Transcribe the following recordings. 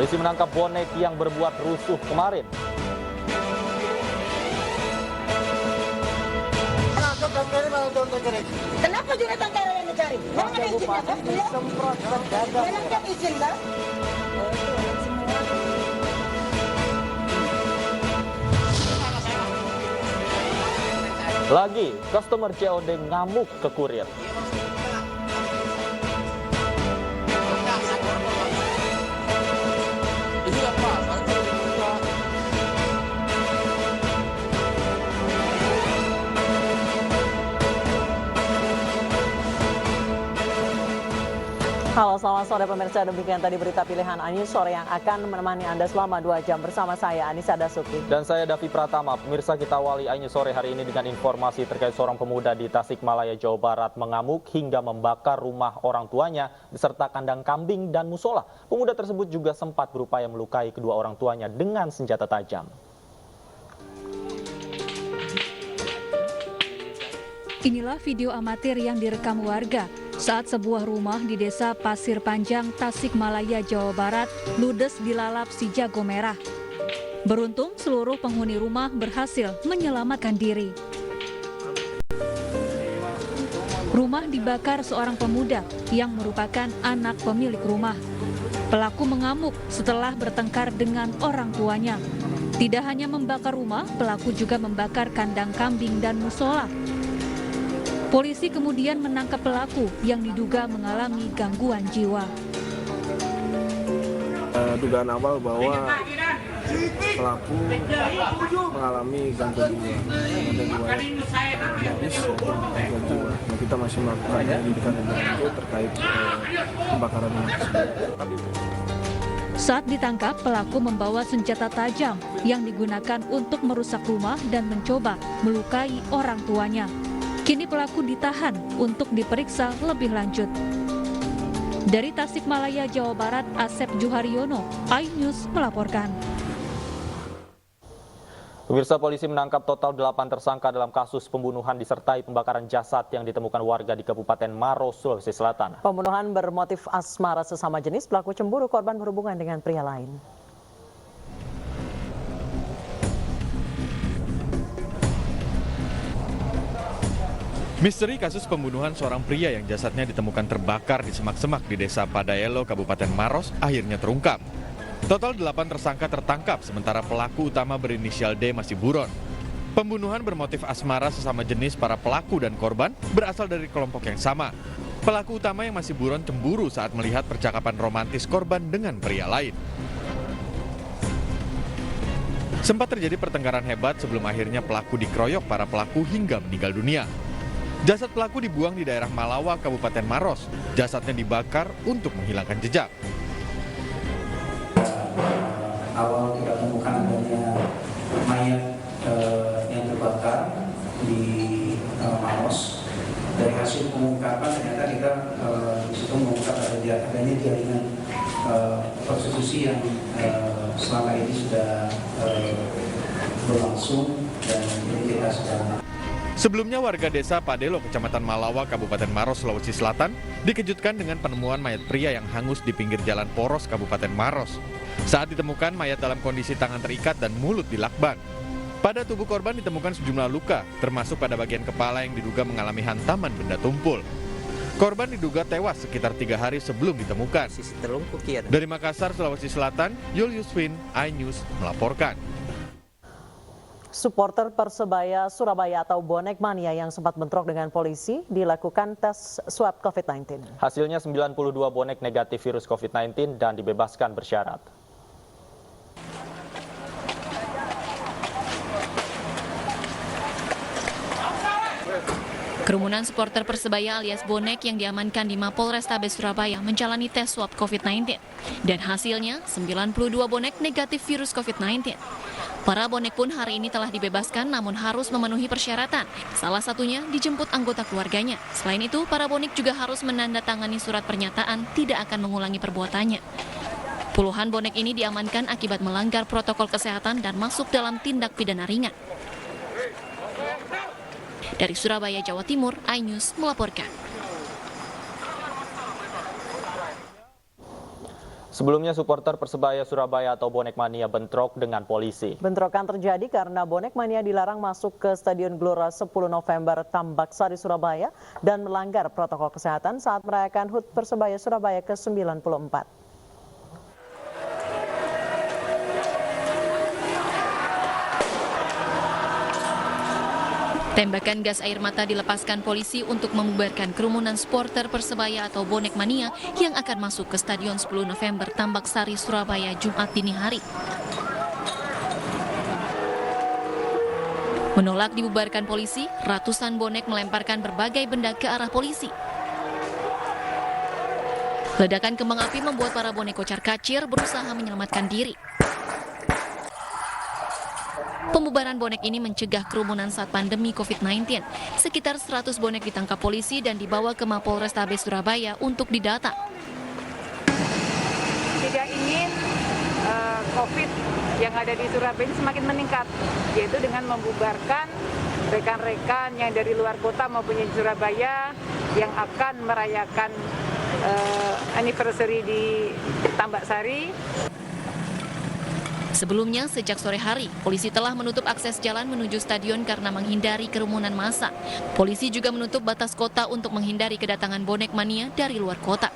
Polisi menangkap bonek yang berbuat rusuh kemarin. Kenapa juratan daerah yang dicari? Memang ada izinnya kan? Memang ada izin kan? Lagi, customer COD ngamuk ke kurir. Halo, selamat sore pemirsa. Demikian tadi berita pilihan News Sore yang akan menemani Anda selama 2 jam bersama saya, Anissa Dasuki. Dan saya Davi Pratama. Pemirsa, kita awali News Sore hari ini dengan informasi terkait seorang pemuda di Tasikmalaya, Jawa Barat mengamuk hingga membakar rumah orang tuanya beserta kandang kambing dan musola. Pemuda tersebut juga sempat berupaya melukai kedua orang tuanya dengan senjata tajam. Inilah video amatir yang direkam warga saat sebuah rumah di desa Pasir Panjang, Tasikmalaya, Jawa Barat, ludes dilalap si jago merah. Beruntung seluruh penghuni rumah berhasil menyelamatkan diri. Rumah dibakar seorang pemuda yang merupakan anak pemilik rumah. Pelaku mengamuk setelah bertengkar dengan orang tuanya. Tidak hanya membakar rumah, pelaku juga membakar kandang kambing dan musola. Polisi kemudian menangkap pelaku yang diduga mengalami gangguan jiwa. Dugaan awal bahwa pelaku mengalami gangguan jiwa. Ada 2 medis gangguan jiwa. Kita masih melakukan penyelidikan lebih lanjut terkait pembakaran rumah tersebut. Saat ditangkap, pelaku membawa senjata tajam yang digunakan untuk merusak rumah dan mencoba melukai orang tuanya. Kini pelaku ditahan untuk diperiksa lebih lanjut. Dari Tasikmalaya, Jawa Barat, Asep Juharyono, iNews melaporkan. Pemirsa, polisi menangkap total 8 tersangka dalam kasus pembunuhan disertai pembakaran jasad yang ditemukan warga di Kabupaten Maros, Sulawesi Selatan. Pembunuhan bermotif asmara sesama jenis, pelaku cemburu korban berhubungan dengan pria lain. Misteri kasus pembunuhan seorang pria yang jasadnya ditemukan terbakar di semak-semak di Desa Padayelo, Kabupaten Maros, akhirnya terungkap. Total 8 tersangka tertangkap, sementara pelaku utama berinisial D masih buron. Pembunuhan bermotif asmara sesama jenis para pelaku dan korban berasal dari kelompok yang sama. Pelaku utama yang masih buron cemburu saat melihat percakapan romantis korban dengan pria lain. Sempat terjadi pertengkaran hebat sebelum akhirnya pelaku dikeroyok para pelaku hingga meninggal dunia. Jasad pelaku dibuang di daerah Malawa, Kabupaten Maros. Jasadnya dibakar untuk menghilangkan jejak. Awal kita temukan adanya mayat yang terbakar di Maros. Dari hasil pengungkapan ternyata kita di situ mengungkap adanya jaringan prostitusi yang selama ini sudah berlangsung dan ini kita sedang. Sebelumnya warga desa Padelo, Kecamatan Malawa, Kabupaten Maros, Sulawesi Selatan, dikejutkan dengan penemuan mayat pria yang hangus di pinggir jalan Poros, Kabupaten Maros. Saat ditemukan, mayat dalam kondisi tangan terikat dan mulut dilakban. Pada tubuh korban ditemukan sejumlah luka, termasuk pada bagian kepala yang diduga mengalami hantaman benda tumpul. Korban diduga tewas sekitar 3 hari sebelum ditemukan. Dari Makassar, Sulawesi Selatan, Julius Win, iNews melaporkan. Supporter Persebaya Surabaya atau bonek mania yang sempat bentrok dengan polisi dilakukan tes swab COVID-19. Hasilnya 92 bonek negatif virus COVID-19 dan dibebaskan bersyarat. Kerumunan supporter Persebaya alias bonek yang diamankan di Mapolrestabes Surabaya menjalani tes swab COVID-19. Dan hasilnya 92 bonek negatif virus COVID-19. Para bonek pun hari ini telah dibebaskan namun harus memenuhi persyaratan. Salah satunya dijemput anggota keluarganya. Selain itu, para bonek juga harus menandatangani surat pernyataan tidak akan mengulangi perbuatannya. Puluhan bonek ini diamankan akibat melanggar protokol kesehatan dan masuk dalam tindak pidana ringan. Dari Surabaya, Jawa Timur, iNews melaporkan. Sebelumnya supporter Persebaya Surabaya atau Bonek Mania bentrok dengan polisi. Bentrokan terjadi karena Bonek Mania dilarang masuk ke Stadion Gelora 10 November Tambak Sari Surabaya dan melanggar protokol kesehatan saat merayakan HUT Persebaya Surabaya ke-94. Tembakan gas air mata dilepaskan polisi untuk membubarkan kerumunan supporter Persebaya atau Bonek Mania yang akan masuk ke Stadion 10 November Tambak Sari Surabaya Jumat dini hari. Menolak dibubarkan polisi, ratusan bonek melemparkan berbagai benda ke arah polisi. Ledakan kembang api membuat para bonek kocar-kacir berusaha menyelamatkan diri. Pembubaran bonek ini mencegah kerumunan saat pandemi COVID-19. Sekitar 100 bonek ditangkap polisi dan dibawa ke Mapol Restabes Surabaya untuk didata. Tidak ingin COVID yang ada di Surabaya ini semakin meningkat, yaitu dengan membubarkan rekan-rekan yang dari luar kota maupun di Surabaya yang akan merayakan anniversary di Tambak Sari. Sebelumnya, sejak sore hari, polisi telah menutup akses jalan menuju stadion karena menghindari kerumunan massa. Polisi juga menutup batas kota untuk menghindari kedatangan Bonek Mania dari luar kota.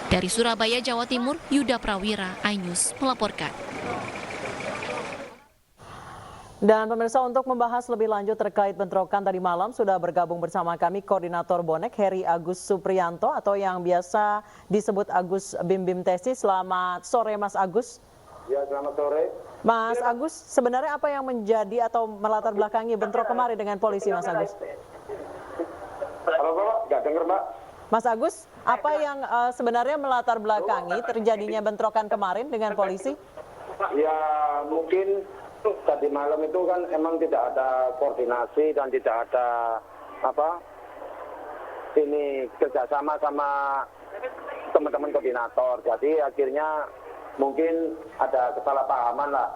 Dari Surabaya, Jawa Timur, Yuda Prawira, iNews melaporkan. Dan pemirsa, untuk membahas lebih lanjut terkait bentrokan tadi malam sudah bergabung bersama kami Koordinator Bonek Heri Agus Supriyanto atau yang biasa disebut Agus Bim Bim Tesi. Selamat sore Mas Agus. Ya, selamat sore. Mas Agus, sebenarnya apa yang menjadi atau melatar belakangi bentrok kemarin dengan polisi, Mas Agus? Halo Pak, nggak dengar Pak. Mas Agus, apa yang sebenarnya melatar belakangi terjadinya bentrokan kemarin dengan polisi? Ya, mungkin tadi malam itu kan emang tidak ada koordinasi dan tidak ada kerjasama sama teman-teman koordinator. Jadi akhirnya mungkin ada kesalahpahaman lah.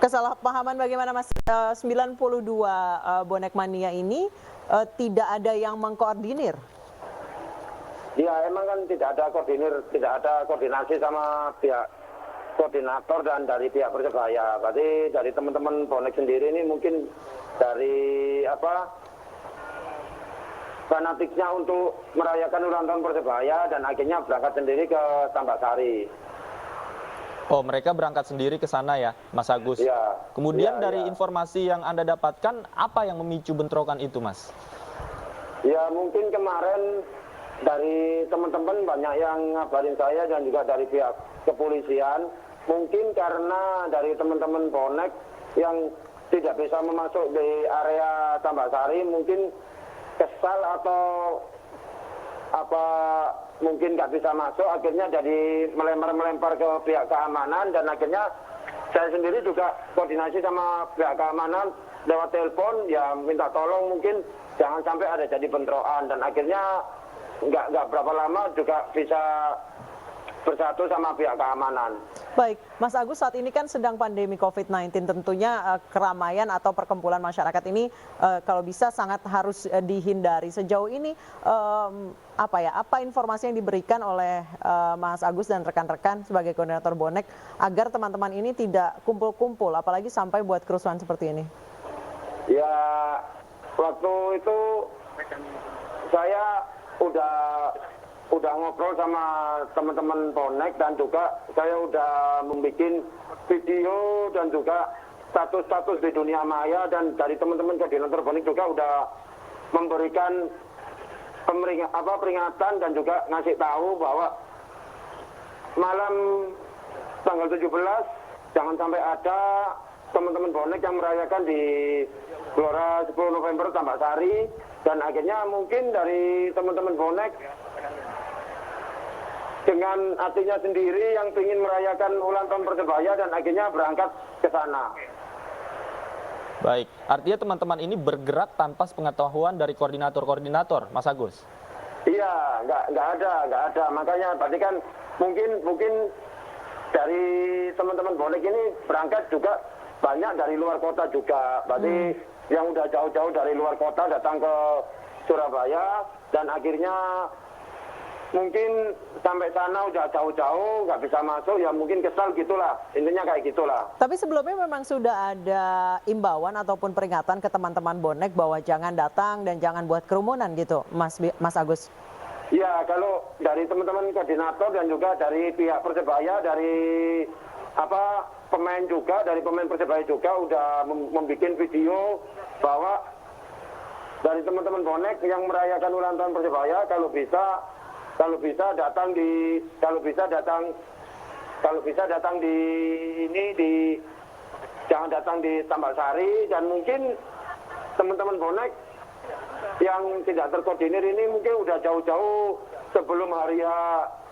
Kesalahpahaman bagaimana Mas? 92 Bonek Mania ini tidak ada yang mengkoordinir. Ya emang kan tidak ada koordinasi sama pihak koordinator dan dari pihak Persebaya. Berarti dari teman-teman bonek sendiri ini mungkin dari fanatiknya untuk merayakan ulang tahun Persebaya dan akhirnya berangkat sendiri ke Tambak Sari. Oh, mereka berangkat sendiri ke sana ya, Mas Agus? Ya. Kemudian Ya, dari informasi yang Anda dapatkan, apa yang memicu bentrokan itu, Mas? Ya mungkin kemarin dari teman-teman banyak yang ngabarin saya dan juga dari pihak kepolisian, mungkin karena dari teman-teman bonek yang tidak bisa memasuk di area Tambak Sari mungkin kesal atau mungkin nggak bisa masuk, akhirnya jadi melempar ke pihak keamanan dan akhirnya saya sendiri juga koordinasi sama pihak keamanan lewat telepon ya minta tolong mungkin jangan sampai ada jadi bentrokan dan akhirnya nggak berapa lama juga bisa bersatu sama pihak keamanan. Baik, Mas Agus, saat ini kan sedang pandemi COVID-19, tentunya keramaian atau perkumpulan masyarakat ini kalau bisa sangat harus dihindari. Sejauh ini apa informasi yang diberikan oleh Mas Agus dan rekan-rekan sebagai koordinator bonek agar teman-teman ini tidak kumpul-kumpul, apalagi sampai buat kerusuhan seperti ini? Ya, waktu itu saya udah ngobrol sama teman-teman bonek dan juga saya udah membuat video dan juga status-status di dunia maya dan dari teman-teman koordinator bonek juga udah memberikan peringatan dan juga ngasih tahu bahwa malam tanggal 17 jangan sampai ada teman-teman bonek yang merayakan di Gelora 10 November Tambak Sari dan akhirnya mungkin dari teman-teman bonek dengan hatinya sendiri yang ingin merayakan ulang tahun Persebaya dan akhirnya berangkat ke sana. Baik, artinya teman-teman ini bergerak tanpa pengetahuan dari koordinator-koordinator, Mas Agus? Iya, nggak ada. Makanya tadi kan mungkin dari teman-teman bonek ini berangkat juga banyak dari luar kota juga. Berarti yang udah jauh-jauh dari luar kota datang ke Surabaya dan akhirnya mungkin sampai sana udah jauh-jauh, nggak bisa masuk, ya mungkin kesal gitulah. Intinya kayak gitulah. Tapi sebelumnya memang sudah ada imbauan ataupun peringatan ke teman-teman bonek bahwa jangan datang dan jangan buat kerumunan gitu, Mas Agus. Ya, kalau dari teman-teman koordinator dan juga dari pihak Persebaya, dari pemain juga, dari pemain Persebaya juga udah membuat video bahwa dari teman-teman bonek yang merayakan ulang tahun Persebaya kalau bisa datang di jangan datang di Tambak Sari, dan mungkin teman-teman bonek yang tidak terkoordinir ini mungkin udah jauh-jauh sebelum hari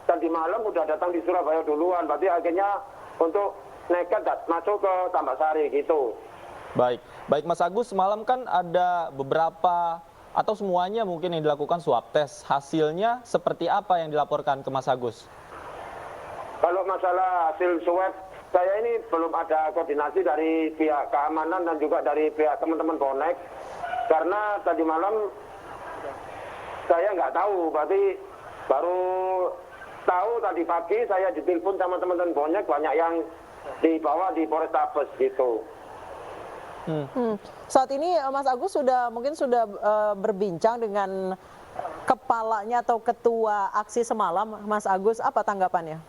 tadi malam udah datang di Surabaya duluan, berarti akhirnya untuk nekat masuk ke Tambak Sari gitu. Baik Mas Agus, semalam kan ada beberapa atau semuanya mungkin yang dilakukan swab test, hasilnya seperti apa yang dilaporkan ke Mas Agus? Kalau masalah hasil swab, saya ini belum ada koordinasi dari pihak keamanan dan juga dari pihak teman-teman bonek, karena tadi malam saya nggak tahu, berarti baru tahu tadi pagi saya ditelepon sama teman-teman bonek, banyak yang dibawa di Polrestabes gitu. Saat ini Mas Agus mungkin sudah berbincang dengan kepalanya atau ketua aksi semalam, Mas Agus, apa tanggapannya?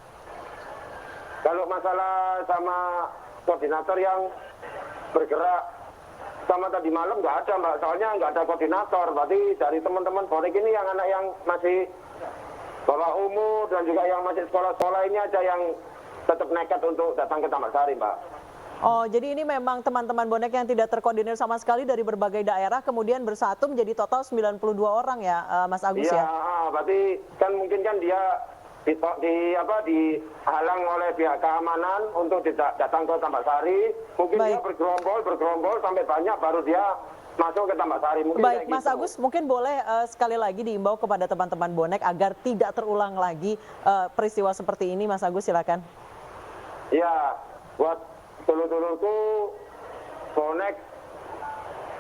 Kalau masalah sama koordinator yang bergerak sama tadi malam nggak ada, Mbak, soalnya nggak ada koordinator, berarti dari teman-teman bonek ini yang anak yang masih bawah umur dan juga yang masih sekolah-sekolah ini aja yang tetap nekat untuk datang ke Tambak Sari, Mbak. Oh, jadi ini memang teman-teman bonek yang tidak terkoordinir sama sekali dari berbagai daerah kemudian bersatu menjadi total 92 orang ya, Mas Agus ya? Iya, berarti kan mungkin kan dia dihalang oleh pihak keamanan untuk datang ke Tambak Sari. Mungkin dia bergerombol sampai banyak baru dia masuk ke Tambak Sari. Mungkin baik, Mas gitu. Agus, mungkin boleh sekali lagi diimbau kepada teman-teman bonek agar tidak terulang lagi peristiwa seperti ini, Mas Agus, silakan. Iya, buat dulur-dulurku bonek,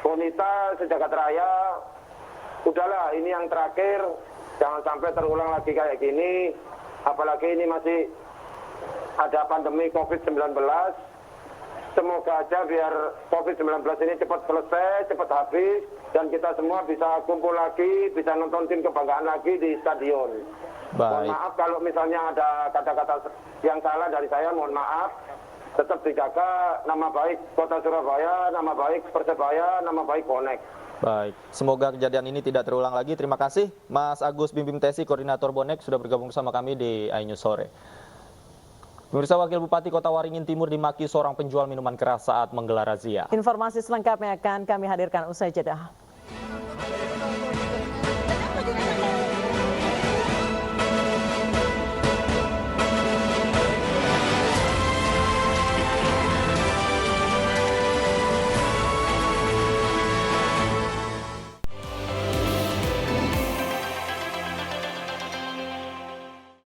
bonita sejagat raya, udahlah ini yang terakhir, jangan sampai terulang lagi kayak gini, apalagi ini masih ada pandemi COVID-19. Semoga aja biar COVID-19 ini cepat selesai, cepat habis, dan kita semua bisa kumpul lagi, bisa nonton tim kebanggaan lagi di stadion. Mohon maaf kalau misalnya ada kata-kata yang salah dari saya, mohon maaf. Tetap dijaga nama baik Kota Surabaya, nama baik Persebaya, nama baik bonek. Baik, semoga kejadian ini tidak terulang lagi. Terima kasih Mas Agus Bim Bim Tesi, koordinator bonek, sudah bergabung bersama kami di iNews Sore. Pemirsa, Wakil Bupati Kota Waringin Timur dimaki seorang penjual minuman keras saat menggelar razia. Informasi selengkapnya akan kami hadirkan usai jeda.